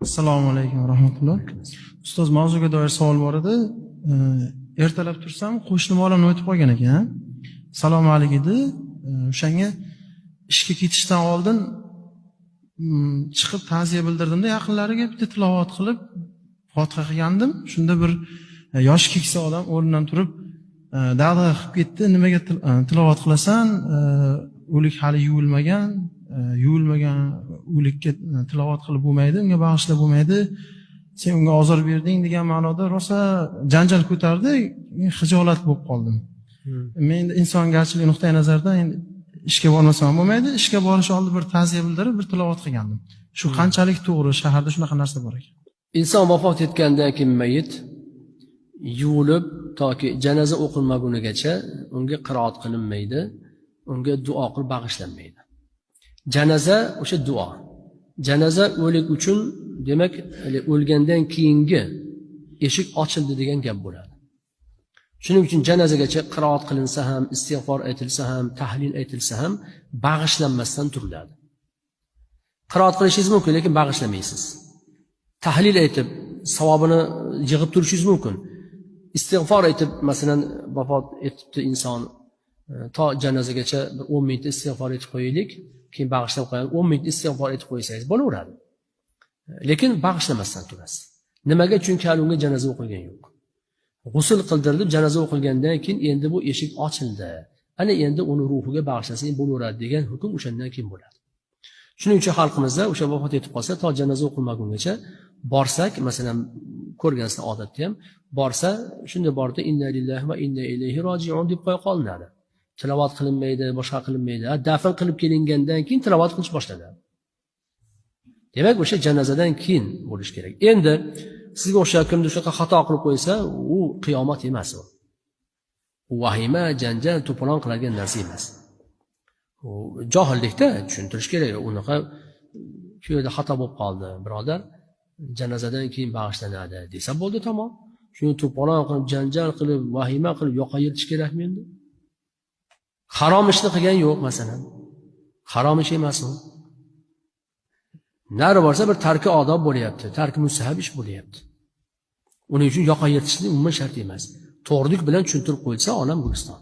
Assalomu alaykum va rahmatulloh. Ustoz, mavzuga doir savol bor edi. Ertalab tursam, qo'shnim olamni o'tib qolgan ekan. Salom alik edi. O'shanga ishga ketishdan oldin chiqib ta'ziya bildirdimda, yaqinlariga bitta tilovat qilib Fotiha qilgandim. Shunda bir yosh keksa odam o'rnidan turib, da'da qilib ketdi. Nimaga tilovat qilasan? O'lik hali yuvilmagan o'likka tilovat qilib bo'lmaydi, unga bag'ishlab bo'lmaydi. Sen unga ozor berding degan ma'noda rosa janjal ko'tardi, xijolat bo'lib qoldim. Men insongarchilik nuqtai nazaridan endi ishga bormasam bo'lmaydi, ishga borish oldidan bir ta'ziya bildirib, bir tilovat qilgandim. Shu qanchalik to'g'ri? Shaharda shunaqa narsa bor ekan. Inson vafot etgandan keyin mayit yuvilib toki janoza o'qilmagunigacha unga qiroat qilinmaydi, unga duo qilib bag'ishlanmaydi. Janoza o'sha duo. Janoza o'lik uchun, demak, o'lgandan keyingi eshik ochildi degan gap bo'ladi. Shuning uchun janozagacha qiroat qilinsa ham, istig'for aytilsa ham, tahlil aytilsa ham bag'ishlanmasdan turiladi. Qiroat qilishingiz mumkin, lekin bag'ishlamaysiz. Tahlil aytib savobini yig'ib turishingiz mumkin. Istig'for aytib, masalan, vafot etibdi inson, to janozagacha 10 minut istig'for aytib qo'yaylik, keyin bag'ishlab qo'yadi. 10 minut istig'for aytib qo'ysangiz bo'laveradi. Lekin bag'ishlamasdan turasiz. Nimaga? Chunki hali unga janoza o'qilgan yo'q. G'usl qildirilib janoza o'qilgandan keyin endi bu eshik ochildi. Ana endi uni ruhiga bag'ishlasang bo'laveradi degan hukm o'shandan keyin bo'ladi. Shuning uchun xalqimizda o'sha vafot etib qolsa, to janoza o'qilmagungacha borsak, masalan, ko'rgansizlar odatda ham, borsa, shunda borda inna lillahi va inna ilayhi roji'un deb qo'ya qolinadi. Tilovat qilinmaydi, boshqa qilinmaydi. Dafn qilib kelingandan keyin tilovat qilish boshlanadi. Demak, o'sha janozadan keyin bo'lish kerak. Endi sizga o'xshab kimdir shunaqa xato qilib qo'ysa, u qiyomat emas u. U vahima, janjal, to'polon qiladigan narsa emas. U johillikda tushuntirish kerak. Unaqa shu yerda xato bo'lib qoldi, birodar. Janozadan keyin bag'ishlanadi desa bo'ldi, tamom. Shuni to'polon qilib, janjal qilib, vahima qilib yoqa yirtish kerakmi endi? Harom ishni qilgan yo'q, masalan. Harom ish emas u. Nari borsa bir tarki odob bo'lyapti, tarki mustahab ish bo'lyapti. Uning uchun yoqa yirtishni umuman shart emas. To'g'rilik bilan tushuntirib qo'yilsa, olam guliston.